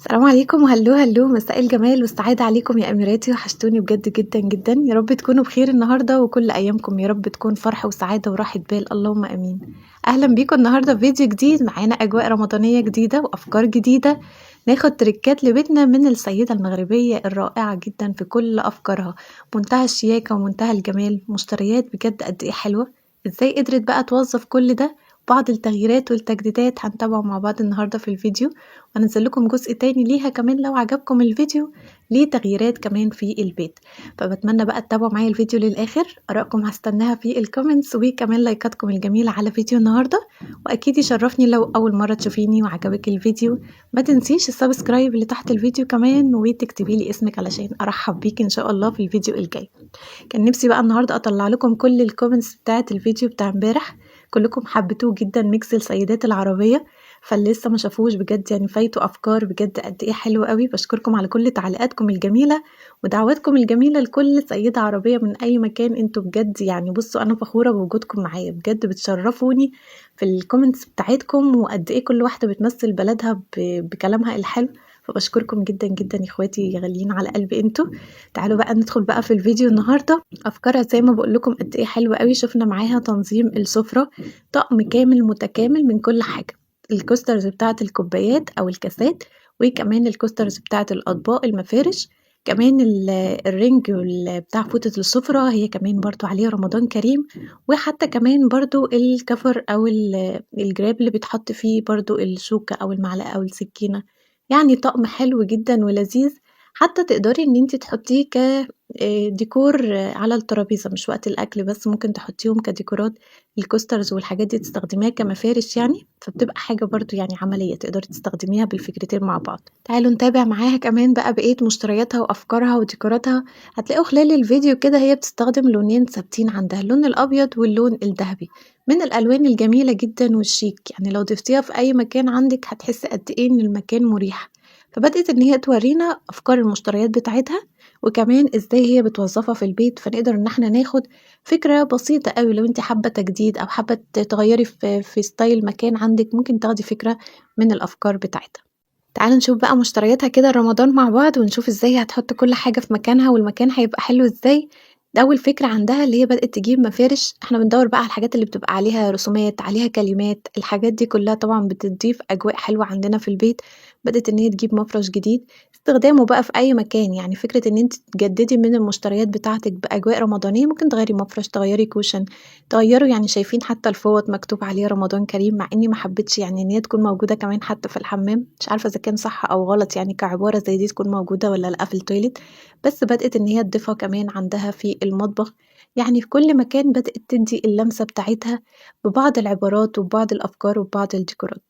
السلام عليكم وهلو هلو مساء الجمال والسعادة عليكم يا أميراتي، وحشتوني بجد جدا جدا. يا رب تكونوا بخير النهاردة وكل أيامكم يا رب تكون فرح وسعادة وراحة بال، اللهم أمين. أهلا بيكم النهاردة في فيديو جديد، معانا أجواء رمضانية جديدة وأفكار جديدة. ناخد تريكات لبيتنا من السيدة المغربية الرائعة جدا في كل أفكارها، منتهى الشياكة ومنتهى الجمال، مشتريات بجد قد إيه حلوة. إزاي قدرت بقى توظف كل ده؟ بعض التغييرات والتجديدات هنتابعه مع بعض النهاردة في الفيديو، وهنزل لكم جزء تاني ليها كمان لو عجبكم الفيديو، ليه تغييرات كمان في البيت. فبتمنى بقى تتابعوا معايا الفيديو للآخر، آرائكم هستناها في الكومنتس وكمان لايكاتكم الجميلة على فيديو النهاردة. وأكيد يشرفني لو أول مرة تشوفيني وعجبك الفيديو ما تنسيش السبسكرايب اللي تحت الفيديو كمان، وتكتبي لي اسمك علشان أرحب بيك إن شاء الله في الفيديو الجاي. كان نفسي بقى النهاردة أطلع لكم كل الكومنتس بتاعة الفيديو بتاع امبارح، كلكم حبيتوه جدا، ميكس السيدات العربية. فاللي لسه ما شافوش بجد يعني فايته افكار بجد قد ايه حلوه قوي. بشكركم على كل تعليقاتكم الجميله ودعواتكم الجميله لكل سيده عربيه من اي مكان. انتوا بجد يعني بصوا انا فخوره بوجودكم معايا، بجد بتشرفوني في الكومنتس بتاعتكم، وقد ايه كل واحده بتمثل بلدها بكلامها الحلو. فبشكركم جدا جدا يا اخواتي غاليين على قلبي انتوا. تعالوا بقى ندخل بقى في الفيديو النهارده. افكارها زي ما بقول لكم قد ايه حلوه قوي. شفنا معاها تنظيم السفره، طقم كامل متكامل من كل حاجه، الكوسترز بتاعة الكوبايات أو الكاسات، وكمان الكوسترز بتاعة الأطباق المفارش، كمان الرنج بتاع فوطة السفرة هي كمان برضو عليه رمضان كريم، وحتى كمان برضو الكفر أو الجراب اللي بيتحط فيه برضو الشوكة أو المعلقة أو السكينة. يعني طقم حلو جدا ولذيذ، حتى تقدري ان انتي تحطيه ديكور على الترابيزة، مش وقت الأكل بس، ممكن تحطيهم كديكورات. الكوسترز والحاجات دي تستخدميها كمفارش يعني، فبتبقى حاجة برضو يعني عملية تقدري تستخدميها بالفكرتين مع بعض. تعالوا نتابع معاها كمان بقى بقية مشترياتها وأفكارها وديكوراتها. هتلاقوا خلال الفيديو كده هي بتستخدم لونين ثابتين عندها، اللون الأبيض واللون الذهبي، من الألوان الجميلة جدا والشيك. يعني لو ضفتيها في أي مكان عندك هتحسي قد إيه إن المكان مريح. فبدأت إن هي تورينا أفكار المشتريات بتاعتها، وكمان إزاي هي بتوظفها في البيت، فنقدر إن احنا ناخد فكرة بسيطة أوي. لو انت حابة تجديد أو حابة تغيري في ستايل مكان عندك، ممكن تاخدي فكرة من الأفكار بتاعتها. تعالوا نشوف بقى مشترياتها كده رمضان مع بعض، ونشوف ازاي هتحط كل حاجة في مكانها والمكان هيبقى حلو ازاي. ده أول فكرة عندها اللي هي بدأت تجيب مفارش. احنا بندور بقى على الحاجات اللي بتبقى عليها رسومات، عليها كلمات، الحاجات دي كلها طبعا بتضيف أجواء حلوة عندنا في البيت. بدأت ان هي تجيب مفرش جديد استخدامه بقى في أي مكان، يعني فكرة ان انت تجددي من المشتريات بتاعتك بأجواء رمضانية. ممكن تغيري مفرش، تغيري كوشن، تغيروا يعني شايفين حتى الفوط مكتوب عليه رمضان كريم، مع إني ما حبيتش يعني إن هي تكون موجودة كمان حتى في الحمام. مش عارفة إذا كان صح أو غلط يعني كعبارة زي دي تكون موجودة ولا لأ في التويليت، بس بدأت إن هي تضيفها كمان عندها في المطبخ. يعني في كل مكان بدأت تدي اللمسة بتاعتها ببعض العبارات وببعض الأفكار وببعض الديكورات.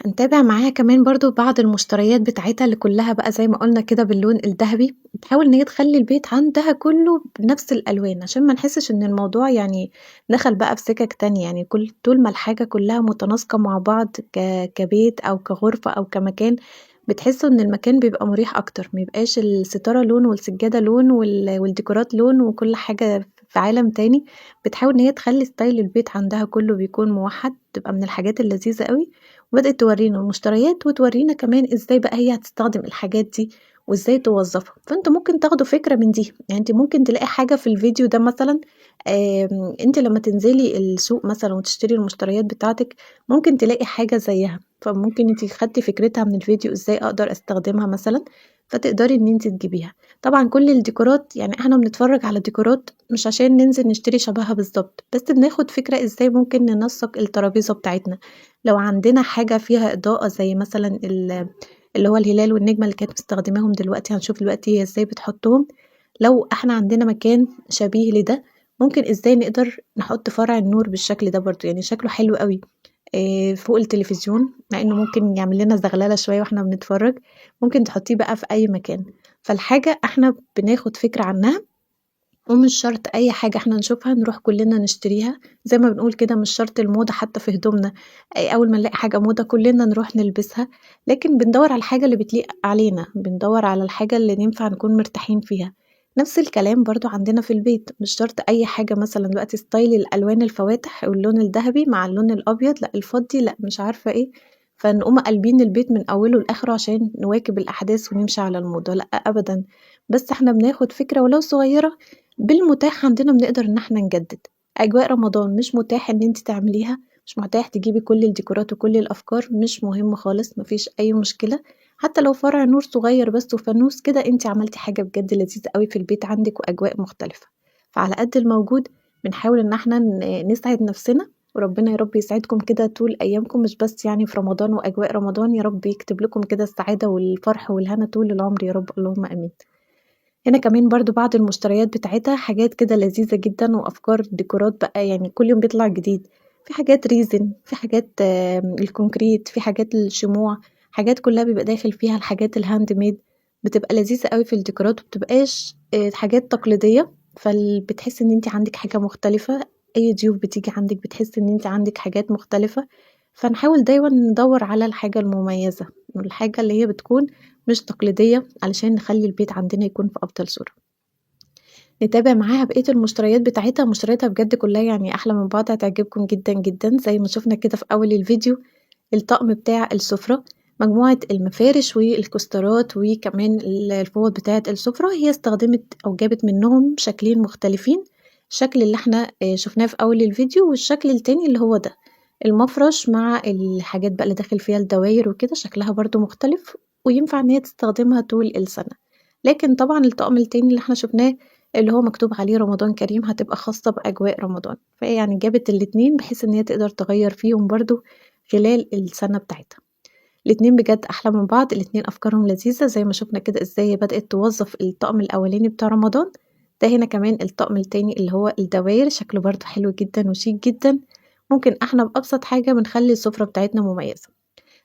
هنتابع معاها كمان برضو بعض المشتريات بتاعتها اللي كلها بقى زي ما قلنا كده باللون الذهبي. بتحاول ان هي تخلي البيت عندها كله بنفس الالوان، عشان ما نحسش ان الموضوع يعني دخل بقى في سكك تانية. يعني كل طول ما الحاجة كلها متناسقة مع بعض كبيت او كغرفة او كمكان، بتحسوا ان المكان بيبقى مريح اكتر، ميبقاش الستارة لون والسجادة لون والديكورات لون وكل حاجة في عالم تاني. بتحاول ان هي تخلي ستايل البيت عندها كله بيكون موحد، تبقى من الحاجات اللذيذة قوي. وبدأت تورينا المشتريات وتورينا كمان ازاي بقى هي هتستخدم الحاجات دي وازاي توظفها. فانتوا ممكن تاخدوا فكرة من دي، يعني انت ممكن تلاقي حاجة في الفيديو ده مثلا. انت لما تنزلي السوق مثلا وتشتري المشتريات بتاعتك ممكن تلاقي حاجة زيها، فممكن انت خدتي فكرتها من الفيديو ازاي اقدر استخدمها مثلا، فتقدري ان انت تجيبيها. طبعا كل الديكورات يعني احنا بنتفرج على ديكورات مش عشان ننزل نشتري شبهها بالظبط، بس بناخد فكرة ازاي ممكن ننسق الترابيزة بتاعتنا. لو عندنا حاجة فيها إضاءة زي مثلا اللي هو الهلال والنجمة اللي كانت مستخدماهم دلوقتي، هنشوف دلوقتي هي ازاي بتحطهم. لو احنا عندنا مكان شبيه لده، ممكن ازاي نقدر نحط فرع النور بالشكل ده برضو، يعني شكله حلو قوي فوق التلفزيون، مع انه ممكن يعمل لنا زغلله شويه واحنا بنتفرج. ممكن تحطيه بقى في اي مكان. فالحاجه احنا بناخد فكره عنها، ومش شرط أي حاجة إحنا نشوفها نروح كلنا نشتريها. زي ما بنقول كده مش شرط الموضة حتى في هدومنا، أول ما نلاقي حاجة موضة كلنا نروح نلبسها، لكن بندور على الحاجة اللي بتليق علينا، بندور على الحاجة اللي ينفع نكون مرتاحين فيها. نفس الكلام برضو عندنا في البيت، مش شرط أي حاجة مثلا دلوقتي ستايل الألوان الفواتح واللون الذهبي مع اللون الأبيض، لأ الفضي، لأ مش عارفة ايه. فنقوم قالبين البيت من أوله لآخره عشان نواكب الأحداث ونمشي على الموضة، لأ أبدًا، بس إحنا بناخد فكرة ولو صغيرة بالمتاح عندنا بنقدر إن إحنا نجدد. أجواء رمضان مش متاح إن أنتِ تعمليها، مش متاح تجيبي كل الديكورات وكل الأفكار، مش مهم خالص، ما فيش أي مشكلة، حتى لو فرع نور صغير بس وفانوس كده أنتِ عملتِ حاجة بجد لذيذة أوي في البيت عندِك وأجواء مختلفة. فعلى قد الموجود بنحاول إن إحنا نسعد نفسنا، وربنا يا رب يسعدكم كده طول أيامكم مش بس يعني في رمضان وأجواء رمضان، يا رب يكتب لكم كده السعادة والفرح والهنا طول العمر يا رب، اللهم آمين. هنا كمان برضه بعض المشتريات بتاعتها حاجات كده لذيذة جدًا وأفكار ديكورات بقى يعني كل يوم بيطلع جديد، في حاجات ريزن، في حاجات الكونكريت، في حاجات الشموع، حاجات كلها بيبقى داخل فيها الحاجات الهاند ميد، بتبقى لذيذة أوي في الديكورات ومبتبقاش حاجات تقليدية، بتحسي إن أنتِ عندِك حاجة مختلفة، أي ضيوف بتيجي عندِك بتحسي إن أنتِ عندِك حاجات مختلفة، فنحاول دايمًا ندوّر على الحاجة المميزة، والحاجة اللي هي بتكون مش تقليدية علشان نخلّي البيت عندنا يكون في أفضل صورة. نتابع معاها بقية المشتريات بتاعتها، مشترياتها بجد كلها يعني أحلى من بعض هتعجبكم جدًا، جدًا، زي ما شُفنا كده في أول الفيديو الطقم بتاع السفرة، مجموعة المفارش والكوسترات وكمان الفوط بتاعة السفرة، هي استخدمت أو جابت منهم شكلين مختلفين، الشكل اللي إحنا شُفناه في أول الفيديو والشكل التاني اللي هو ده، المفرش مع الحاجات بقى اللي داخل فيها الدواير وكده شكلها برضه مختلف، وينفع إن هي تستخدمها طول السنة. لكن طبعًا الطقم التاني اللي إحنا شُفناه اللي هو مكتوب عليه رمضان كريم هتبقى خاصة بأجواء رمضان، فهي يعني جابت الاتنين بحيث إن هي تقدر تغيّر فيهم برضه خلال السنة بتاعتها. الاتنين بجد أحلى من بعض، الاتنين أفكارهم لذيذة زي ما شُفنا كده إزاي هي بدأت توظّف الطقم الأولاني بتاع رمضان، ده هنا كمان الطقم التاني اللي هو الدواير شكله برضه حلو جدًا وشيك جدًا، ممكن إحنا بأبسط حاجة بنخلّي السفرة بتاعتنا مميزة.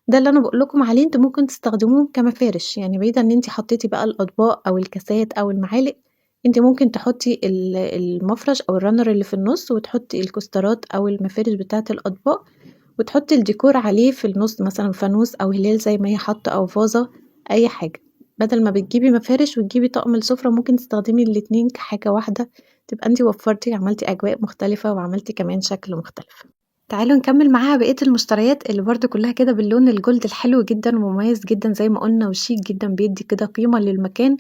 ده اللي أنا باقول لكم عليه أنتم ممكن تستخدموهم كمفارش، يعني بعيد عن إن أنتِ حطيتِ بقى الأطباق أو الكاسات أو المعالق، أنتِ ممكن تحطي المفرش أو الرانر اللي في النُص وتحطي الكوسترات أو المفارش بتاعة الأطباق، وتحطي الديكور عليه في النُص مثلًا فانوس أو هلال زي ما هي حاطة أو فازة أي حاجة، بدل ما بتجيبي مفارش وتجيبي طقم السفرة ممكن تستخدمي الاتنين كحاجة واحدة، تبقى أنتِ وفّرتِ عملتِ أجواء مختلفة وعملتِ كمان شكل مختلف. تعالوا نكمّل معاها بقية المشتريات اللي برضه كلّها كده باللون الجولد الحلو جدًا ومميز جدًا زي ما قُلنا وشيك جدًا بيدّي كده قيمة للمكان،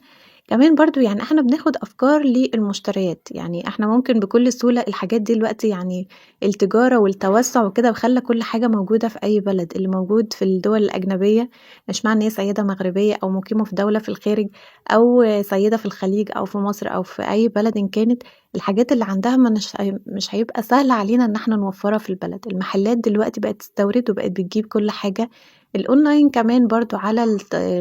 كمان برضه يعني إحنا بناخد أفكار للمشتريات، يعني إحنا ممكن بكل سهولة الحاجات دي دلوقتي يعني التجارة والتوسُّع وكده خلّى كل حاجة موجودة في أي بلد، اللي موجود في الدول الأجنبية مش معنى إن هي سيدة مغربية أو مُقيمة في دولة في الخارج أو سيدة في الخليج أو في مصر أو في أي بلد إن كانت، الحاجات اللي عندها مش هيبقى سهل علينا إن إحنا نوفّرها في البلد، المحلات دلوقتي بقت تستورد وبقت بتجيب كل حاجة، الأونلاين كمان برضه على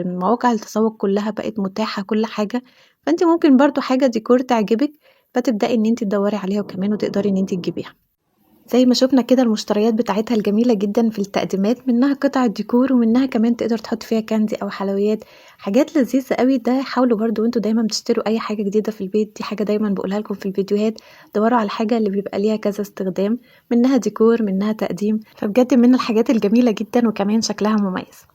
مواقع التسوق كلّها بقت متاحة كل حاجة، فأنتِ ممكن برضه حاجة ديكور تعجبِك، فتبدئي إن أنتِ تدوّري عليها وكمان وتقدري إن أنتِ تجيبيها. زي ما شُفنا كده المشتريات بتاعتها الجميلة جدًا في التقديمات، منها قطع ديكور ومنها كمان تقدر تحط فيها كاندي أو حلويات، حاجات لذيذة أوي، ده حاولوا برضه وأنتم دايمًا بتشتروا أي حاجة جديدة في البيت، دي حاجة دايمًا باقولها لكم في الفيديوهات، دوروا على الحاجة اللي بيبقى ليها كذا استخدام، منها ديكور، منها تقديم، فبجد من الحاجات الجميلة جدًا وكمان شكلها مميز.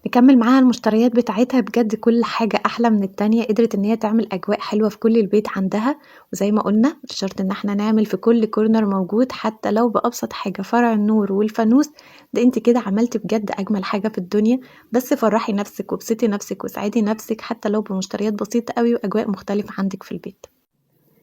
نكمّل معاها المشتريات بتاعتها بجد كل حاجة أحلى من التانية، قدرت إن هي تعمل أجواء حلوة في كل البيت عندها، وزي ما قُلنا مش شرط إن إحنا نعمل في كل corner موجود حتى لو بأبسط حاجة فرع النور والفانوس، ده أنتِ كده عملتِ بجد أجمل حاجة في الدنيا، بس فرّحي نفسِك وابسطي نفسِك واسعدي نفسِك حتى لو بمشتريات بسيطة أوي وأجواء مختلفة عندِك في البيت.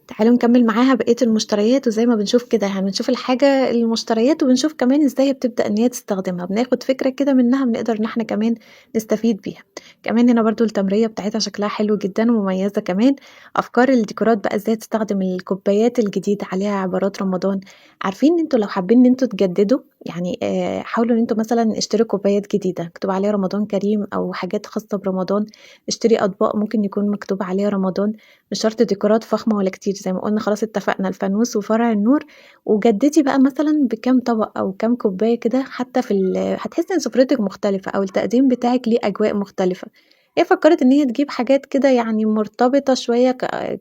تعالوا نكمل معاها بقية المشتريات، وزي ما بنشوف كده يعني بنشوف الحاجة المشتريات وبنشوف كمان إزاي هي بتبدأ إن هي تستخدمها، بناخد فكرة كده منها بنقدر إن إحنا كمان نستفيد بيها. كمان هنا برضه التمرية بتاعتها شكلها حلو جدًا ومميزة كمان، أفكار الديكورات بقى إزاي تستخدم الكوبايات الجديدة عليها عبارات رمضان، عارفين أنتم لو حابين إن أنتم تجددوا يعني حاولوا إن أنتم مثلًا اشتروا كوبايات جديدة مكتوب عليها رمضان كريم أو حاجات خاصة برمضان، اشتري أطباق ممكن يكون مكتوب عليها رمضان. مش شرط ديكورات فخمة ولا كتير، زي ما قُلنا خلاص اتفقنا الفانوس وفرع النور، وجددي بقى مثلًا بكام طبق أو كام كوباية كده حتى هتحسي إن سفرتِك مختلفة أو التقديم بتاعِك ليه أجواء مختلفة. هي فكّرت إن هي تجيب حاجات كده يعني مرتبطة شوية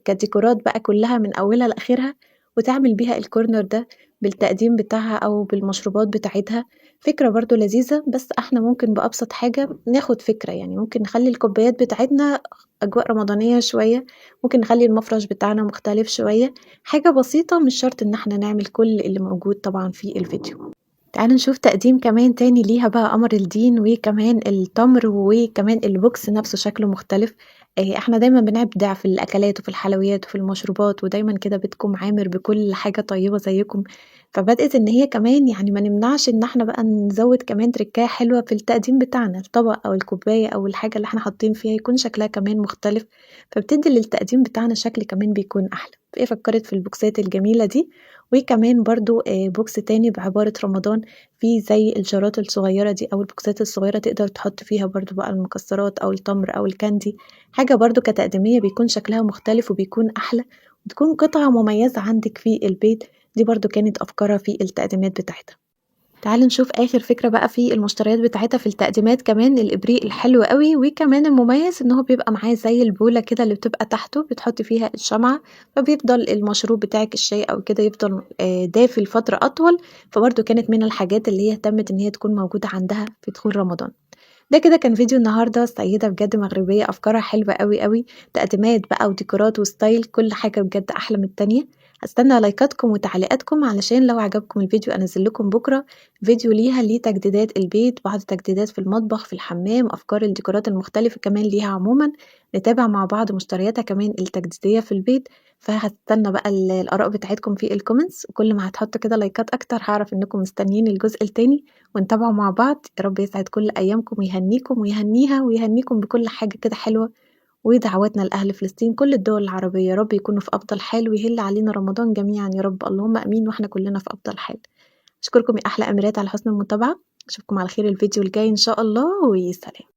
كديكورات بقى كلّها من أولها لآخرها، وتعمل بيها الcorner ده بالتقديم بتاعها أو بالمشروبات بتاعتها، فكرة برضه لذيذة، بس إحنا ممكن بأبسط حاجة ناخد فكرة، يعني ممكن نخلّي الكوبايات بتاعتنا أجواء رمضانية شوية، ممكن نخلّي المفرش بتاعنا مختلف شوية، حاجة بسيطة مش شرط إن إحنا نعمل كل اللي موجود طبعًا في الفيديو. تعالوا نشوف تقديم كمان تاني ليها بقى قمر الدين، وكمان التمر، وكمان البوكس نفسه شكله مختلف. إحنا دايمًا بنبدع في الأكلات وفي الحلويات وفي المشروبات، ودايمًا كده بيتكم عامر بكل حاجة طيبة زيكم، فبدأت إن هي كمان يعني ما نمنعش إن إحنا بقى نزوّد كمان تركاية حلوة في التقديم بتاعنا، الطبق أو الكوباية أو الحاجة اللي إحنا حاطين فيها يكون شكلها كمان مختلف، فبتدّي للتقديم بتاعنا شكل كمان بيكون أحلى. فهي فكّرت في البوكسات الجميلة دي، وكمان برضه بوكس تاني بعبارة رمضان، فيه زي الجارات الصغيرة دي أو البوكسات الصغيرة تقدر تحط فيها برضه بقى المكسرات أو التمر أو الكاندي، حاجة برضه كتقديمية بيكون شكلها مختلف وبيكون أحلى، وتكون قطعة مميزة عندِك في البيت، دي برضه كانت أفكارها في التقديمات بتاعتها. تعالي نشوف آخر فكرة بقى في المشتريات بتاعتها في التقديمات، كمان الإبريق الحلو أوي، وكمان المميز إن هو بيبقى معاه زي البولة كده اللي بتبقى تحته بتحطي فيها الشمعة، فبيفضل المشروب بتاعِك الشاي أو كده يفضل دافي لفترة أطول، فبرضه كانت من الحاجات اللي هي اهتمت إن هي تكون موجودة عندها في دخول رمضان. ده كده كان فيديو النهارده، سيدة بجد مغربية أفكارها حلوة أوي، أوي، تقديمات بقى وديكورات وستايل كل حاجة بجد أحلى من التانية. هاستنى لايكاتكم وتعليقاتكم علشان لو عجبكم الفيديو أنزّل لكم بكرة فيديو ليها لتجديدات البيت، بعض التجديدات في المطبخ، في الحمام، أفكار الديكورات المختلفة كمان ليها عمومًا، نتابع مع بعض مشترياتها كمان التجديدية في البيت، فهاستنى بقى الآراء بتاعتكم في الcomments، وكل ما هتحطوا كده لايكات أكتر هاعرف إنكم مستنيين الجزء التاني. ونتابعه مع بعض، يا رب يسعد كل أيامكم ويهنيكم ويهنيها ويهنيكم بكل حاجة كده حلوة، ودعواتنا لأهل فلسطين كل الدول العربية، يا رب يكونوا في أفضل حال ويهل علينا رمضان جميعًا يا رب، اللهم آمين وإحنا كلنا في أفضل حال. أشكركم يا أحلى أميرات على حسن المتابعة، أشوفكم على خير الفيديو الجاي إن شاء الله، وسلام.